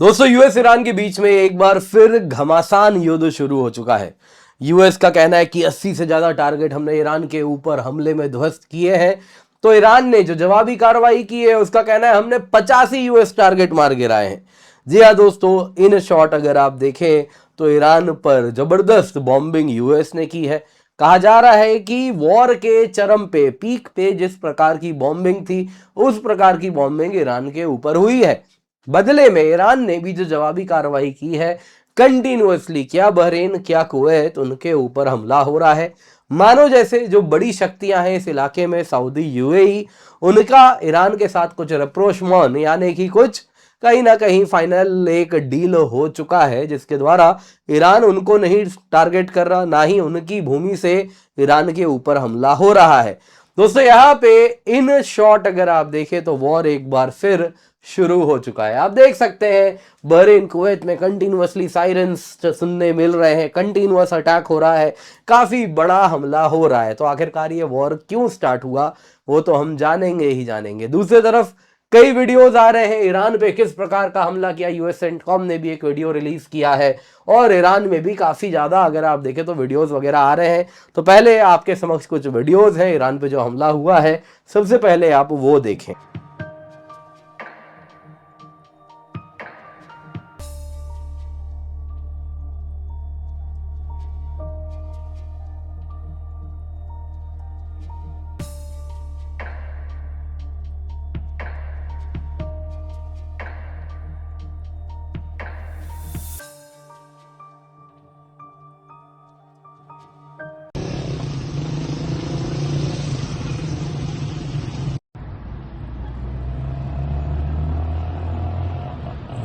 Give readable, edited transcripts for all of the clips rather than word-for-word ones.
दोस्तों US Iran के बीच में एक बार फिर घमासान युद्ध शुरू हो चुका है। यूएस का कहना है कि 80 से ज्यादा टारगेट हमने ईरान के ऊपर हमले में ध्वस्त किए हैं। तो ईरान ने जो जवाबी कार्रवाई की है उसका कहना है हमने 85 यूएस टारगेट मार गिराए हैं। जी हाँ दोस्तों, इन शॉर्ट अगर आप देखें तो ईरान पर जबरदस्त बॉम्बिंग यूएस ने की है। कहा जा रहा है कि वॉर के चरम पे, पीक पे जिस प्रकार की बॉम्बिंग थी उस प्रकार की बॉम्बिंग ईरान के ऊपर हुई है। बदले में ईरान ने भी जो जवाबी कार्रवाई की है, कंटिन्यूअसली क्या बहरीन क्या कुवैत उनके ऊपर हमला हो रहा है। मानो जैसे जो बड़ी शक्तियां हैं इस इलाके में, सऊदी, यूएई, उनका ईरान के साथ कुछ रप्रोशमॉन यानी कि कुछ कहीं ना कहीं फाइनल एक डील हो चुका है, जिसके द्वारा ईरान उनको नहीं टारगेट कर रहा, ना ही उनकी भूमि से ईरान के ऊपर हमला हो रहा है। दोस्तों यहाँ पे इन शॉर्ट अगर आप देखें तो वॉर एक बार फिर शुरू हो चुका है। आप देख सकते हैं बहरीन कुवैत में कंटिन्यूअसली साइरेंस सुनने मिल रहे हैं, कंटिन्यूअस अटैक हो रहा है, काफी बड़ा हमला हो रहा है। तो आखिरकार ये वॉर क्यों स्टार्ट हुआ वो तो हम जानेंगे ही जानेंगे। दूसरी तरफ कई वीडियोस आ रहे हैं ईरान पे किस प्रकार का हमला किया, यूएस सेंटकॉम ने भी एक वीडियो रिलीज किया है और ईरान में भी काफी ज्यादा अगर आप देखें तो वीडियोस वगैरह आ रहे हैं। तो पहले आपके समक्ष कुछ वीडियोस हैं ईरान पे जो हमला हुआ है, सबसे पहले आप वो देखें।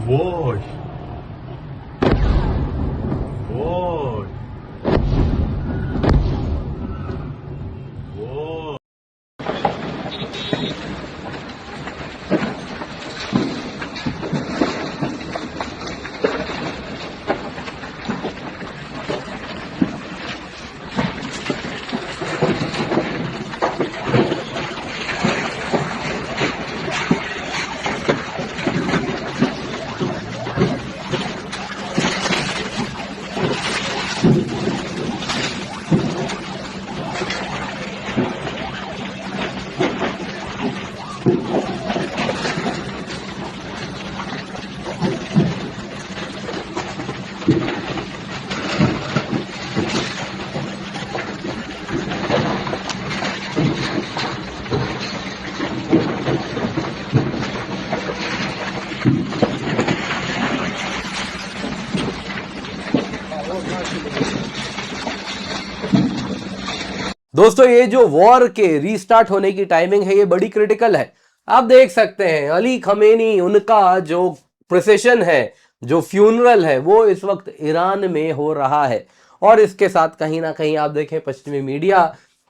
Voj. Voj. Voj. दोस्तों ये जो वॉर के रीस्टार्ट होने की टाइमिंग है ये बड़ी क्रिटिकल है। आप देख सकते हैं अली खमेनी, उनका जो प्रोसेशन है, जो फ्यूनरल है, वो इस वक्त ईरान में हो रहा है। और इसके साथ कहीं ना कहीं आप देखें पश्चिमी मीडिया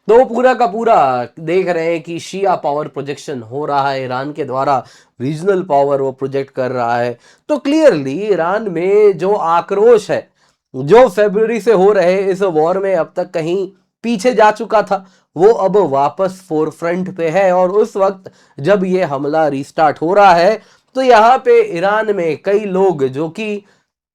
तो पूरा का पूरा देख रहे हैं कि शिया पावर प्रोजेक्शन हो रहा है ईरान के द्वारा, रीजनल पावर वो प्रोजेक्ट कर रहा है। तो क्लियरली ईरान में जो आक्रोश है, जो फरवरी से हो रहे इस वॉर में अब तक कहीं पीछे जा चुका था, वो अब वापस फोरफ्रंट पे है। और उस वक्त जब ये हमला रीस्टार्ट हो रहा है तो यहाँ पे ईरान में कई लोग जो कि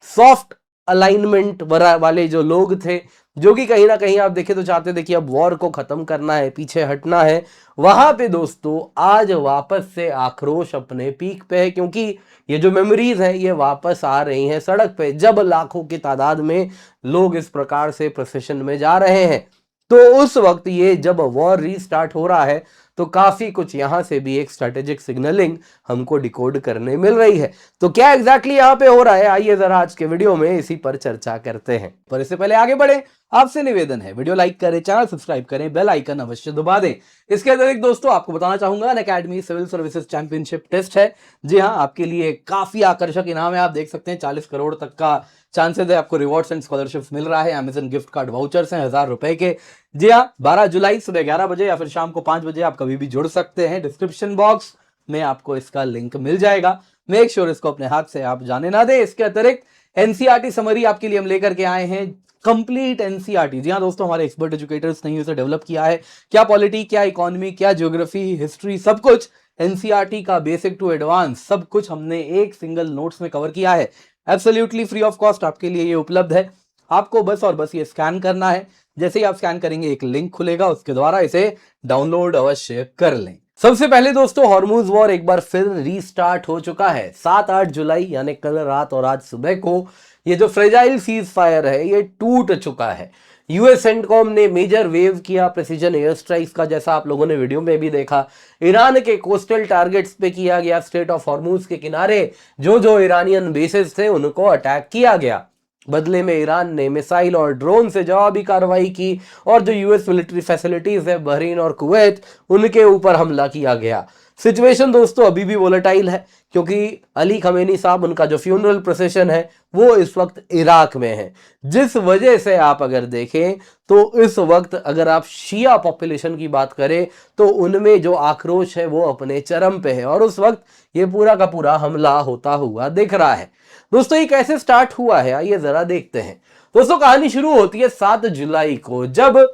सॉफ्ट अलाइनमेंट वाले जो लोग थे, जो कि कहीं ना कहीं आप देखें तो चाहते थे कि अब वॉर को खत्म करना है, पीछे हटना है, वहां पे दोस्तों आज वापस से आक्रोश अपने पीक पे है। क्योंकि ये जो मेमोरीज है ये वापस आ रही हैं सड़क पे, जब लाखों की तादाद में लोग इस प्रकार से प्रोसेशन में जा रहे हैं। तो उस वक्त ये जब वॉर रीस्टार्ट हो रहा है तो काफी कुछ यहां से भी एक स्ट्रेटेजिक सिग्नलिंग हमको डिकोड करने मिल रही है। तो क्या एग्जैक्टली यहां पे हो रहा है, आइए जरा आज के वीडियो में इसी पर चर्चा करते हैं। पर इससे पहले आगे बढ़े, आपसे निवेदन है वीडियो लाइक करें, चैनल सब्सक्राइब करें, बेल आइकन अवश्य दबा दें। इसके अतिरिक्त दोस्तों आपको बताना चाहूंगा Unacademy civil services championship test है। जी हाँ, आपके लिए काफी आकर्षक इनाम है। आप देख सकते हैं 40 करोड़ तक का चांसेस है, आपको रिवॉर्ड्स एंड स्कॉलरशिप्स मिल रहा है। अमेजन गिफ्ट कार्ड वाउचर्स हैं 1000 रुपए के। जी हाँ, 12 जुलाई सुबह 11 बजे या फिर शाम को 5 बजे आप कभी भी जुड़ सकते हैं। डिस्क्रिप्शन बॉक्स में आपको इसका लिंक मिल जाएगा। मेक श्योर इसको अपने हाथ से आप जाने ना दें। इसके अतिरिक्त एनसीईआरटी समरी आपके लिए हम लेकर के आए हैं, कंप्लीट एनसीईआरटी। जी हाँ दोस्तों, हमारे एक्सपर्ट एजुकेटर्स ने इसे डेवलप किया है। क्या पॉलिटी, क्या इकोनॉमी, क्या ज्योग्राफी, हिस्ट्री, सब कुछ एनसीईआरटी का बेसिक टू एडवांस सब कुछ हमने एक सिंगल नोट्स में कवर किया है। एब्सोल्युटली फ्री ऑफ कॉस्ट आपके लिए ये उपलब्ध है। आपको बस और बस ये स्कैन करना है। जैसे ही आप स्कैन करेंगे एक लिंक खुलेगा, उसके द्वारा इसे डाउनलोड अवश्य कर लें। सबसे पहले दोस्तों, हॉर्मुज वॉर एक बार फिर रीस्टार्ट हो चुका है। 7-8 जुलाई यानी कल रात और आज सुबह को ये जो फ्रेजाइल सीज फायर है ये टूट चुका है। यूएस सेंटकॉम ने मेजर वेव किया प्रेसिजन एयर स्ट्राइक्स का, जैसा आप लोगों ने वीडियो में भी देखा। ईरान के कोस्टल टारगेट्स पे किया गया। स्ट्रेट ऑफ हॉर्मुज के किनारे जो जो ईरानियन बेसेस थे उनको अटैक किया गया। बदले में ईरान ने मिसाइल और ड्रोन से जवाबी कार्रवाई की और जो यूएस मिलिट्री फैसिलिटीज है बहरीन और कुवैत, उनके ऊपर हमला किया गया। सिचुएशन दोस्तों अभी भी वोलेटाइल है, क्योंकि अली खमेनी साहब, उनका जो फ्यूनरल प्रोसेशन है वो इस वक्त इराक में है। जिस वजह से आप अगर देखें तो इस वक्त अगर आप शिया पॉपुलेशन की बात करें तो उनमें जो आक्रोश है वो अपने चरम पे है और उस वक्त ये पूरा का पूरा हमला होता हुआ दिख रहा है। दोस्तों ये कैसे स्टार्ट हुआ है आइए जरा देखते हैं। दोस्तों कहानी शुरू होती है 7 जुलाई को, जब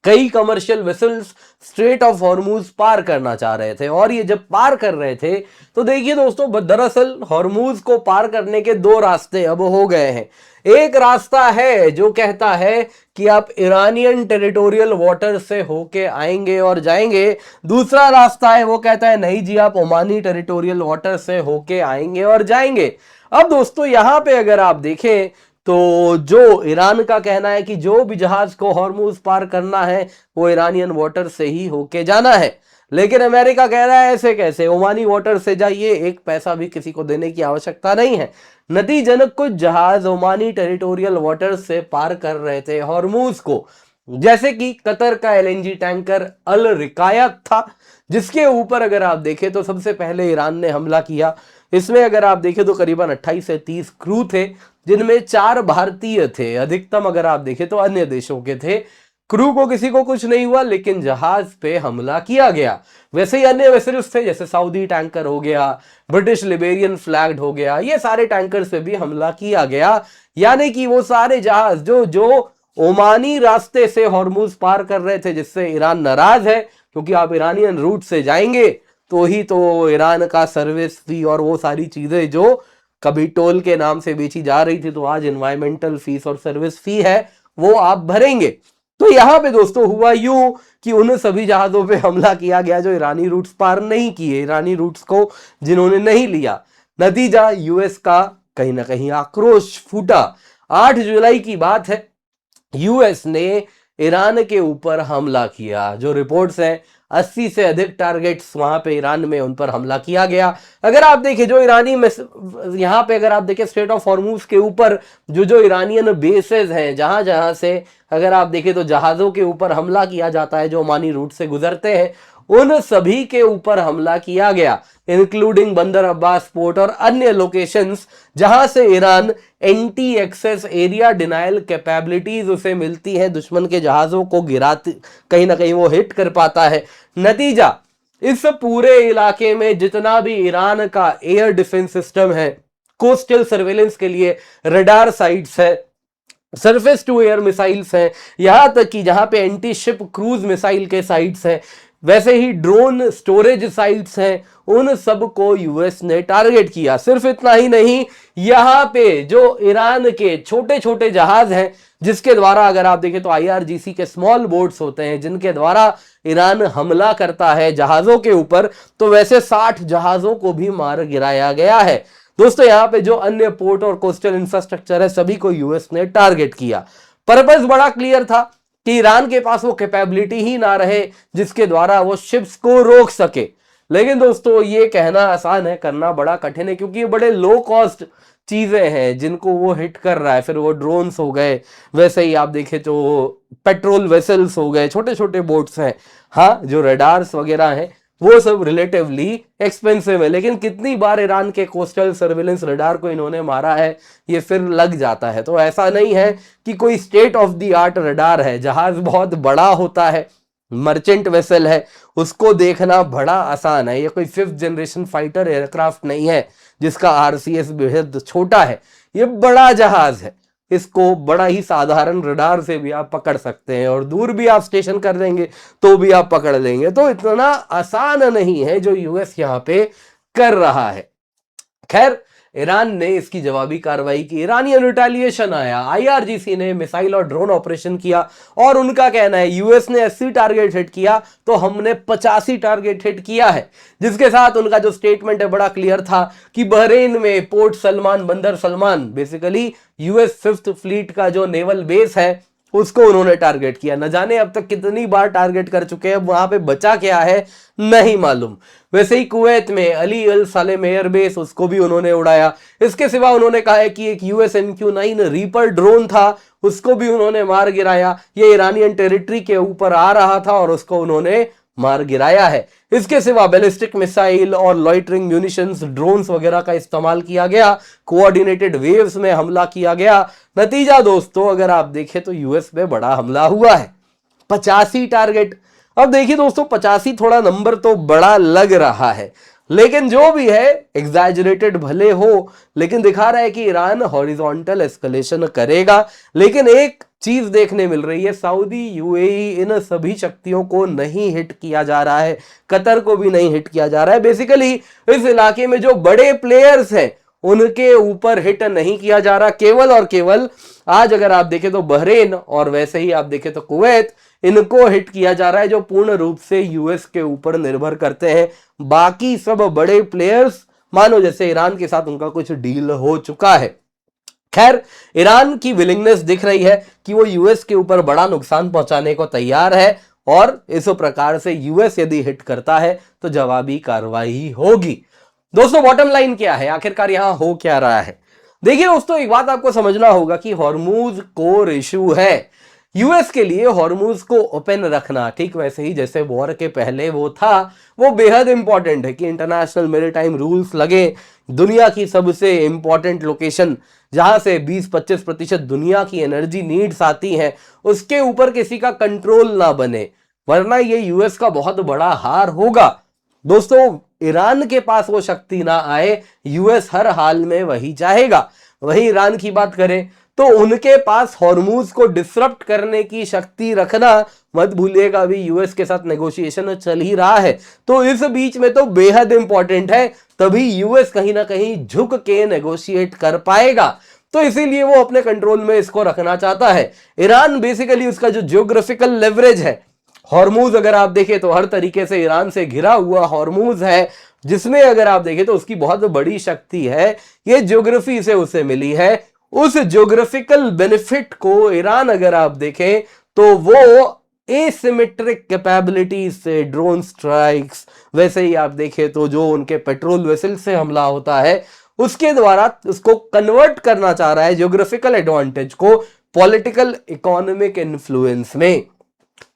कई commercial vessels strait of Hormuz पार करना चाह रहे थे। और ये जब पार कर रहे थे तो देखिए दोस्तों, दरअसल हॉर्मुज को पार करने के दो रास्ते अब हो गए हैं। एक रास्ता है जो कहता है कि आप ईरानियन टेरिटोरियल वाटर से होके आएंगे और जाएंगे। दूसरा रास्ता है वो कहता है नहीं जी, आप ओमानी टेरिटोरियल वाटर से होके आएंगे और जाएंगे। अब दोस्तों यहां पे अगर आप देखें तो जो ईरान का कहना है कि जो भी जहाज को हॉर्मुज पार करना है वो ईरानियन वाटर से ही होके जाना है, लेकिन अमेरिका कह रहा है ऐसे कैसे, ओमानी वाटर से जाइए, एक पैसा भी किसी को देने की आवश्यकता नहीं है। नतीजतन कुछ जहाज ओमानी टेरिटोरियल वाटर से पार कर रहे थे हॉर्मुज को, जैसे कि कतर का एलएनजी टैंकर अल रिकायत था, जिसके ऊपर अगर आप देखें तो सबसे पहले ईरान ने हमला किया। इसमें अगर आप देखें तो करीबन 28 से 30 क्रू थे, जिनमें 4 भारतीय थे, अधिकतम अगर आप देखें तो अन्य देशों के थे। क्रू को किसी को कुछ नहीं हुआ, लेकिन जहाज पे हमला किया गया। वैसे ही अन्य वेसल्स थे, जैसे सऊदी टैंकर हो गया, ब्रिटिश लिबेरियन फ्लैग्ड हो गया, ये सारे टैंकर्स पे भी हमला किया गया। यानी कि वो सारे जहाज जो ओमानी रास्ते से हॉर्मुज पार कर रहे थे, जिससे ईरान नाराज है, क्योंकि आप ईरानियन रूट से जाएंगे तो ही तो ईरान का सर्विस फी और वो सारी चीजें जो कभी टोल के नाम से बेची जा रही थी तो आज एनवायरमेंटल फीस और सर्विस फी है वो आप भरेंगे। तो यहां पे दोस्तों हुआ यूं कि उन सभी जहाजों पे हमला किया गया जो ईरानी रूट्स पार नहीं किए, ईरानी रूट्स को जिन्होंने नहीं लिया। नतीजा यूएस का कहीं ना कहीं आक्रोश फूटा। 8 जुलाई की बात है, यूएस ने ईरान के ऊपर हमला किया। जो रिपोर्ट्स हैं 80 से अधिक टारगेट्स वहां पे ईरान में उन पर हमला किया गया। अगर आप देखें जो ईरानी यहां पे अगर आप देखें स्ट्रेट ऑफ हॉर्मुज के ऊपर जो ईरानियन बेसेस हैं, जहां जहां से अगर आप देखें तो जहाजों के ऊपर हमला किया जाता है जो ओमानी रूट से गुजरते हैं, उन सभी के ऊपर हमला किया गया, इंक्लूडिंग बंदर अब्बास पोर्ट और अन्य लोकेशंस जहां से Iran anti access area denial capabilities उसे मिलती है, दुश्मन के जहाजों को गिराते कहीं ना कहीं वो हिट कर पाता है। नतीजा इस पूरे इलाके में जितना भी ईरान का एयर डिफेंस सिस्टम है, कोस्टल सर्वेलेंस के लिए रडार साइट्स है, सरफेस टू एयर मिसाइल्स हैं, यहां तक कि जहां पे एंटी शिप क्रूज मिसाइल के साइट्स हैं, वैसे ही ड्रोन स्टोरेज साइट्स हैं, उन सब को यूएस ने टारगेट किया। सिर्फ इतना ही नहीं, यहां पे जो ईरान के छोटे छोटे जहाज हैं, जिसके द्वारा अगर आप देखें तो आईआरजीसी के स्मॉल बोट्स होते हैं जिनके द्वारा ईरान हमला करता है जहाजों के ऊपर, तो वैसे 60 जहाजों को भी मार गिराया गया है। दोस्तों यहाँ पे जो अन्य पोर्ट और कोस्टल इंफ्रास्ट्रक्चर है सभी को यूएस ने टारगेट किया। पर्पस बड़ा क्लियर था कि ईरान के पास वो कैपेबिलिटी ही ना रहे जिसके द्वारा वो शिप्स को रोक सके। लेकिन दोस्तों ये कहना आसान है, करना बड़ा कठिन है, क्योंकि ये बड़े लो कॉस्ट चीजें हैं जिनको वो हिट कर रहा है। फिर वो ड्रोन्स हो गए, वैसे ही आप देखें तो पेट्रोल वेसल्स हो गए, छोटे छोटे बोट्स हैं, हाँ जो रडार्स वगैरह हैं वो सब रिलेटिवली एक्सपेंसिव है। लेकिन कितनी बार ईरान के कोस्टल सर्विलेंस रडार को इन्होंने मारा है ये फिर लग जाता है। तो ऐसा नहीं है कि कोई state of the art radar है, जहाज बहुत बड़ा होता है, मर्चेंट वेसल है, उसको देखना बड़ा आसान है। ये कोई 5th जनरेशन फाइटर एयरक्राफ्ट नहीं है जिसका आरसीएस बेहद छोटा है, ये बड़ा जहाज है। इसको बड़ा ही साधारण रडार से भी आप पकड़ सकते हैं और दूर भी आप स्टेशन कर देंगे तो भी आप पकड़ लेंगे। तो इतना आसान नहीं है जो यूएस यहां पे कर रहा है। खैर, ईरान ने इसकी जवाबी कार्रवाई की, ईरानियन रिटेलिएशन आया, आईआरजीसी ने मिसाइल और ड्रोन ऑपरेशन किया और उनका कहना है यूएस ने 80 टारगेट हिट किया तो हमने 85 टारगेट हिट किया है। जिसके साथ उनका जो स्टेटमेंट है बड़ा क्लियर था कि बहरीन में पोर्ट सलमान, बंदर Salman, basically US 5th fleet का जो नेवल बेस है उसको उन्होंने टारगेट किया। न जाने अब तक कितनी बार टारगेट कर चुके हैं, वहां पे बचा क्या है नहीं मालूम। वैसे ही कुवैत में अली अल सालेम एयरबेस, उसको भी उन्होंने उड़ाया। इसके सिवा उन्होंने कहा है कि एक यूएस MQ-9 रीपर ड्रोन था, उसको भी उन्होंने मार गिराया। ये ईरानियन टेरिटरी के ऊपर आ रहा था और उसको उन्होंने मार गिराया है। इसके सिवा बैलिस्टिक मिसाइल और लॉइटरिंग म्यूनिशंस, ड्रोन्स वगैरह का इस्तेमाल किया गया, कोऑर्डिनेटेड वेव्स में हमला किया गया। नतीजा दोस्तों अगर आप देखें तो यूएस में बड़ा हमला हुआ है, 85 टारगेट। अब देखिए दोस्तों, 85 थोड़ा नंबर तो बड़ा लग रहा है, लेकिन जो भी है एग्जैजरेटेड भले हो, लेकिन दिखा रहा है कि ईरान हॉरिजॉन्टल एस्केलेशन करेगा। लेकिन एक चीज देखने मिल रही है, सऊदी, यूएई, इन सभी शक्तियों को नहीं हिट किया जा रहा है, कतर को भी नहीं हिट किया जा रहा है। बेसिकली इस इलाके में जो बड़े प्लेयर्स हैं उनके ऊपर हिट नहीं किया जा रहा, केवल और केवल आज अगर आप देखें तो बहरीन और वैसे ही आप देखें तो कुवैत, इनको हिट किया जा रहा है जो पूर्ण रूप से यूएस के ऊपर निर्भर करते हैं। बाकी सब बड़े प्लेयर्स मानो जैसे ईरान के साथ उनका कुछ डील हो चुका है। खैर, ईरान की विलिंगनेस दिख रही है कि वो यूएस के ऊपर बड़ा नुकसान पहुंचाने को तैयार है और इस प्रकार से यूएस यदि हिट करता है तो जवाबी कार्रवाई होगी। दोस्तों बॉटम लाइन क्या है, आखिरकार यहां हो क्या रहा है? देखिए दोस्तों, एक बात आपको समझना होगा कि हॉर्मूज कोर इशू है। यूएस के लिए हॉर्मूज को ओपन रखना, ठीक वैसे ही जैसे वॉर के पहले वो था, वो बेहद इंपॉर्टेंट है कि इंटरनेशनल मैरीटाइम रूल्स लगे। दुनिया की सबसे इंपॉर्टेंट लोकेशन जहां से 20-25% दुनिया की एनर्जी नीड्स आती हैं, उसके ऊपर किसी का कंट्रोल ना बने, वरना ये यूएस का बहुत बड़ा हार होगा। दोस्तों, ईरान के पास वो शक्ति ना आए, यूएस हर हाल में वही चाहेगा। वही ईरान की बात करें तो उनके पास हॉर्मूज को डिसरप्ट करने की शक्ति रखना मत भूलिएगा, अभी यूएस के साथ नेगोशिएशन चल ही रहा है। तो इस बीच में तो बेहद इंपॉर्टेंट है, तभी यूएस कहीं ना कहीं झुक के नेगोशिएट कर पाएगा। तो इसीलिए वो अपने कंट्रोल में इसको रखना चाहता है। ईरान बेसिकली उसका जो जियोग्राफिकल लेवरेज है, हॉर्मूज अगर आप देखें तो हर तरीके से ईरान से घिरा हुआ हॉर्मूज है, जिसमें अगर आप देखें तो उसकी बहुत बड़ी शक्ति है, ये ज्योग्राफी से उसे मिली है। उस ज्योग्राफिकल बेनिफिट को ईरान अगर आप देखें तो वो एसिमेट्रिक कैपेबिलिटी से ड्रोन स्ट्राइक्स, वैसे ही आप देखें तो जो उनके पेट्रोल वेसल से हमला होता है उसके द्वारा उसको कन्वर्ट करना चाह रहा है, ज्योग्राफिकल एडवांटेज को पॉलिटिकल इकोनॉमिक इन्फ्लुएंस में,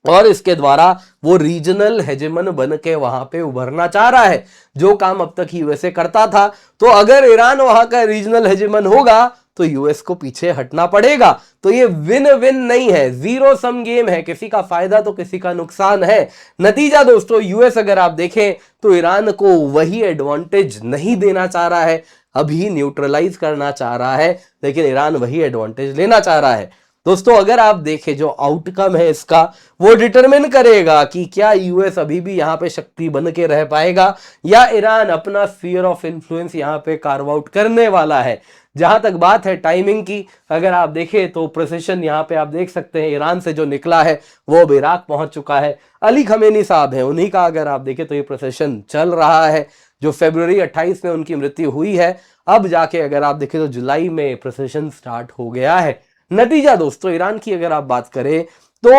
और इसके द्वारा वो रीजनल हेजेमन बन के वहां पे उभरना चाह रहा है, जो काम अब तक यूएसए करता था। तो अगर ईरान वहां का रीजनल हेजेमन होगा तो यूएस को पीछे हटना पड़ेगा। तो ये विन विन नहीं है, जीरो सम गेम है, किसी का फायदा तो किसी का नुकसान है। नतीजा दोस्तों, यूएस अगर आप देखें तो ईरान को वही एडवांटेज नहीं देना चाह रहा है, अभी न्यूट्रलाइज करना चाह रहा है, लेकिन ईरान वही एडवांटेज लेना चाह रहा है। दोस्तों अगर आप देखें जो आउटकम है इसका, वो डिटरमिन करेगा कि क्या यूएस अभी भी यहां पे शक्ति बन के रह पाएगा या ईरान अपना स्फीयर ऑफ इन्फ्लुएंस यहां पे कार्व आउट करने वाला है। जहां तक बात है टाइमिंग की, अगर आप देखें तो प्रिसिशन यहां पे आप देख सकते हैं, ईरान से जो निकला है वो अब इराक पहुंच चुका है। अली खमेनी साहब हैं, उन्हीं का अगर आप देखें तो ये प्रिसिशन चल रहा है। जो फरवरी 28 में उनकी मृत्यु हुई है, अब जाके अगर आप देखें तो जुलाई में प्रिसिशन स्टार्ट हो गया है। नतीजा दोस्तों, ईरान की अगर आप बात करें तो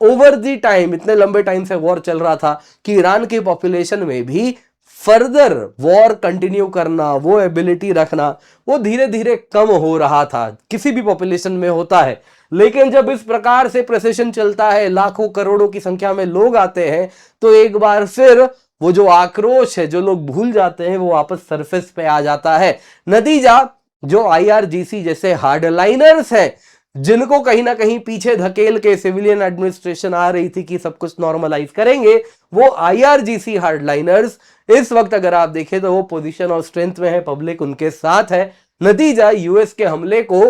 ओवर दी टाइम, इतने लंबे टाइम से वॉर चल रहा था कि ईरान की पॉपुलेशन में भी फर्दर वॉर कंटिन्यू करना, वो एबिलिटी रखना, वो धीरे धीरे कम हो रहा था। किसी भी पॉपुलेशन में होता है, लेकिन जब इस प्रकार से प्रेसेशन चलता है, लाखों करोड़ों की संख्या में लोग आते हैं, तो एक बार फिर वो जो आक्रोश है, जो लोग भूल जाते हैं, वो वापस सरफेस पे आ जाता है। नतीजा, जो आईआरजीसी जैसे हार्डलाइनर्स हैं, जिनको कहीं ना कहीं पीछे धकेल के सिविलियन एडमिनिस्ट्रेशन आ रही थी कि सब कुछ नॉर्मलाइज करेंगे, वो आईआरजीसी हार्डलाइनर्स इस वक्त अगर आप देखें तो वो पोजीशन और स्ट्रेंथ में है, पब्लिक उनके साथ है। नतीजा, यूएस के हमले को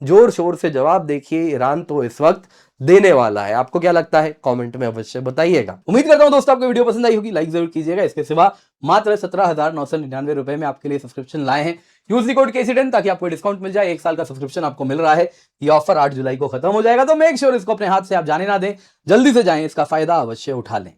जोर शोर से जवाब देखिए, ईरान तो इस वक्त देने वाला है। आपको क्या लगता है कमेंट में अवश्य बताइएगा। उम्मीद करता हूं दोस्तों आपको वीडियो पसंद आई होगी, लाइक जरूर कीजिएगा। इसके सिवा मात्र 17,999 रुपए में आपके लिए सब्सक्रिप्शन लाए हैं। यूज द कोड KC10 ताकि आपको डिस्काउंट मिल जाए। 1 साल का सब्सक्रिप्शन आपको मिल रहा है। ये ऑफर 8 जुलाई को खत्म हो जाएगा, तो मेक श्योर इसको अपने हाथ से आप जाने ना दें, जल्दी से जाएं, इसका फायदा अवश्य उठा लें।